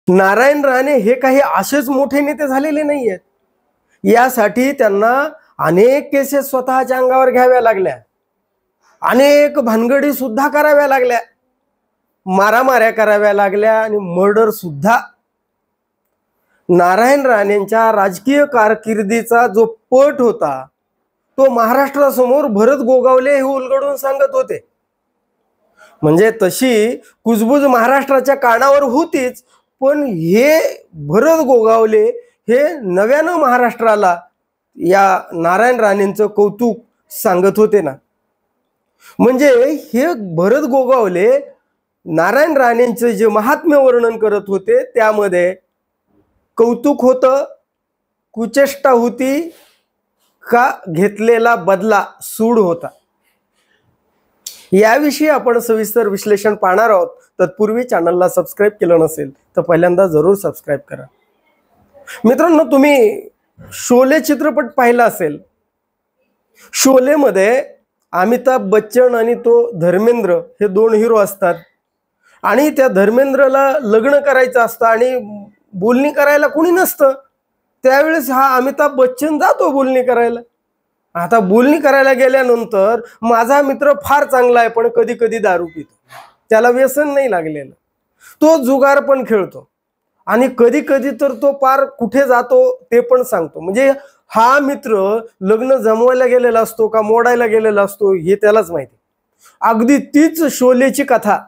नारायण राणे हे काही असेच मोठे नेते झालेले नाही आहेत. यासाठी त्यांना अनेक केसेस स्वतःच्या अंगावर घ्याव्या लागल्या, अनेक भानगडी सुद्धा कराव्या लागल्या, मारामाऱ्या कराव्या लागल्या आणि मर्डर सुद्धा. नारायण राणेंच्या राजकीय कारकिर्दीचा जो पट होता तो महाराष्ट्रासमोर भरत गोगावले हे उलगडून सांगत होते. म्हणजे तशी कुजबूज महाराष्ट्राच्या कानावर होतीच, पण हे भरत गोगावले हे नव्यानं महाराष्ट्राला या नारायण राणेंचं कौतुक सांगत होते ना. म्हणजे हे भरत गोगावले नारायण राणेंचं जे महात्म्य वर्णन करत होते त्यामध्ये कौतुक होतं, कुचेष्टा होती का घेतलेला बदला सूड होता, याविषयी आपण सविस्तर विश्लेषण पाहणार आहोत. तत्पूर्वी चॅनलला सबस्क्राईब केलं नसेल तर पहिल्यांदा जरूर सबस्क्राईब करा. मित्रांनो, तुम्ही शोले चित्रपट पाहिला असेल. शोलेमध्ये अमिताभ बच्चन आणि तो धर्मेंद्र हे दोन हिरो असतात आणि त्या धर्मेंद्रला लग्न करायचं असतं आणि बोलणी करायला कोणी नसतं. त्यावेळेस हा अमिताभ बच्चन जातो बोलणी करायला. आता बोलणी करायला गेल्यानंतर माझा मित्र फार चांगला आहे पण कधी कधी दारू पितो, त्याला व्यसन नाही लागलेलं, तो जुगार पण खेळतो आणि कधी कधी तर तो पार कुठे जातो ते पण सांगतो. म्हणजे हा मित्र लग्न जमवायला गेलेला असतो का मोडायला गेलेला असतो हे त्यालाच माहिती. अगदी तीच शोलेची कथा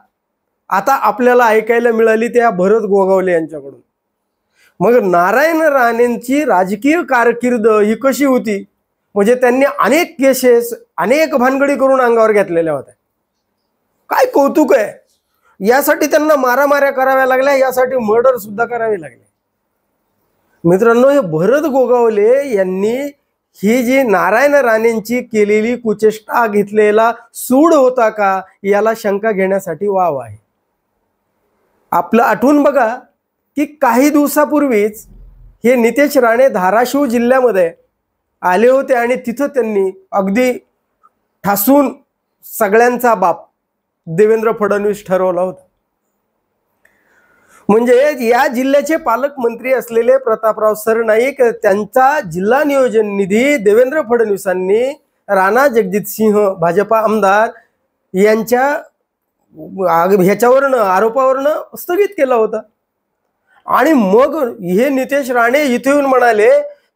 आता आपल्याला ऐकायला मिळाली त्या भरत गोगावले यांच्याकडून. मग नारायण राणेंची राजकीय कारकीर्द ही कशी होती, म्हणजे त्यांनी अनेक केसेस अनेक भानगडी करून अंगावर घेतलेल्या होत्या. काय कौतुक आहे. यासाठी त्यांना मारामाऱ्या कराव्या लागल्या, यासाठी मर्डर सुद्धा करावे लागले. मित्रांनो, हे भरत गोगावले यांनी ही जी नारायण राणेंची केलेली कुचेष्टा घेतलेला सूड होता का याला शंका घेण्यासाठी वाव आहे. आपलं आठवून बघा की काही दिवसापूर्वीच हे नितेश राणे धाराशिव जिल्ह्यामध्ये आले होते आणि तिथं त्यांनी अगदी ठासून सगळ्यांचा बाप देवेंद्र फडणवीस ठरवला होता. म्हणजे या जिल्ह्याचे पालकमंत्री असलेले प्रतापराव सरनाईक त्यांचा जिल्हा नियोजन निधी देवेंद्र फडणवीसांनी राणा जगजित सिंह भाजपा आमदार यांच्या ह्याच्यावरनं आरोपावरनं स्थगित केला होता. आणि मग हे नितेश राणे इथे येऊन म्हणाले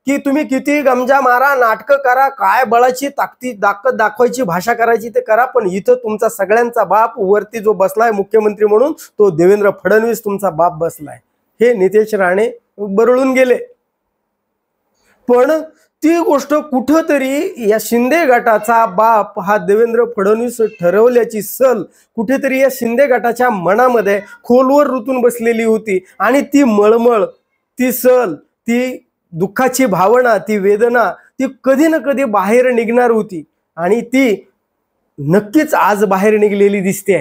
की तुम्ही किती गमजा मारा, नाटकं करा, काय बळाची ताकद दाखवायची भाषा करायची ते करा, पण इथं तुमचा सगळ्यांचा बाप वरती जो बसलाय मुख्यमंत्री म्हणून तो देवेंद्र फडणवीस तुमचा बाप बसलाय. हे नितेश राणे बरळून गेले. पण ती गोष्ट कुठंतरी या शिंदे गटाचा बाप हा देवेंद्र फडणवीस ठरवल्याची सल कुठेतरी या शिंदे गटाच्या मनामध्ये खोलवर रुतून बसलेली होती आणि ती मळमळ, ती सल, ती दुःखाची भावना, ती वेदना ती कधी ना कधी बाहेर निघणार होती आणि ती नक्कीच आज बाहेर निघलेली दिसते.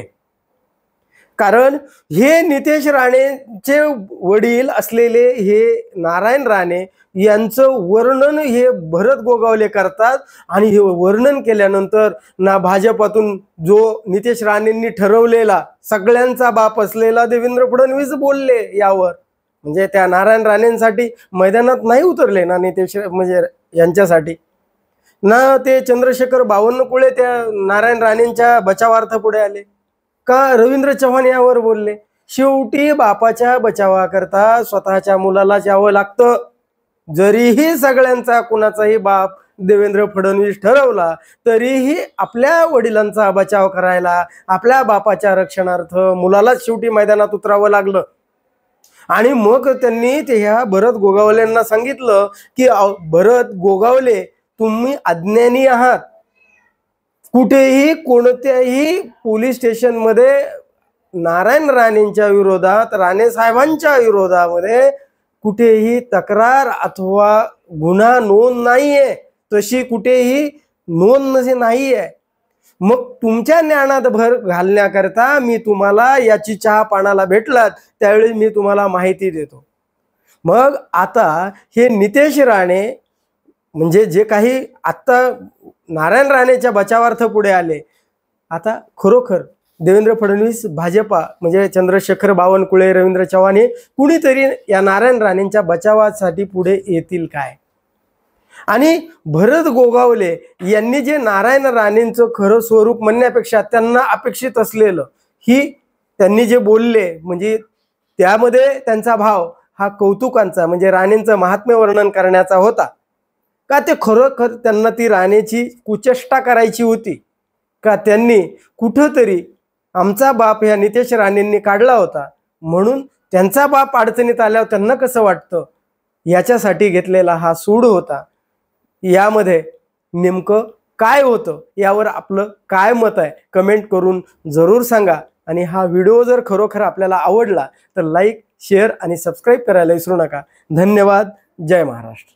कारण हे नितेश राणेचे वडील असलेले हे नारायण राणे यांचं वर्णन हे भरत गोगावले करतात आणि हे वर्णन केल्यानंतर ना भाजपातून जो नितेश राणेंनी ठरवलेला सगळ्यांचा बाप असलेला देवेंद्र फडणवीस बोलले यावर. म्हणजे त्या नारायण राणेंसाठी मैदानात नाही उतरले ना नितेश, म्हणजे यांच्यासाठी ना ते चंद्रशेखर बावनकुळे त्या नारायण राणेंच्या बचावार्थ पुढे आले का रवींद्र चव्हाण यावर बोलले. शेवटी बापाच्या बचावाकरता स्वतःच्या मुलालाच यावं लागतं. जरीही सगळ्यांचा कुणाचाही बाप देवेंद्र फडणवीस ठरवला तरीही आपल्या वडिलांचा बचाव करायला आपल्या बापाच्या रक्षणार्थ मुलालाच शेवटी मैदानात उतरावं लागलं. आणि मग त्यांनी ते ह्या भरत गोगावलेंना सांगितलं की भरत गोगावले तुम्ही अज्ञानी आहात. कुठेही कोणत्याही पोलीस स्टेशनमध्ये नारायण राणेंच्या विरोधात, राणे साहेबांच्या विरोधामध्ये कुठेही तक्रार अथवा गुन्हा नोंद नाहीये, तशी कुठेही नोंद नाहीये. मग तुमच्या ज्ञानात भर घालण्याकरता मी तुम्हाला याची चहा पाण्याला भेटलात त्यावेळी मी तुम्हाला माहिती देतो. मग आता हे नितेश राणे म्हणजे जे काही आत्ता नारायण राणेच्या बचावार्थ पुढे आले, आता खरोखर देवेंद्र फडणवीस, भाजपा म्हणजे चंद्रशेखर बावनकुळे, रवींद्र चव्हाण हे कुणीतरी या नारायण राणेंच्या बचावासाठी पुढे येतील काय? आणि भरत गोगावले यांनी जे नारायण राणेंचं खरं स्वरूप म्हणण्यापेक्षा त्यांना अपेक्षित असलेलं ही त्यांनी जे बोलले म्हणजे त्यामध्ये त्यांचा भाव हा कौतुकांचा म्हणजे राणेंचं महात्म्य वर्णन करण्याचा होता का? ते खरोखर त्यांना ती राणेची कुचेष्टा करायची होती का? त्यांनी कुठंतरी आमचा बाप ह्या नितेश राणेंनी काढला होता म्हणून त्यांचा बाप अडचणीत आल्यावर त्यांना कसं वाटतं याच्यासाठी घेतलेला हा सूड होता. यामध्ये नेमकं काय होतं यावर आपलं काय मत आहे कमेंट करून जरूर सांगा. आणि हा व्हिडिओ जर खरोखर आपल्याला आवडला तर लाईक, शेअर आणि सबस्क्राईब करायला विसरू नका. धन्यवाद. जय महाराष्ट्र.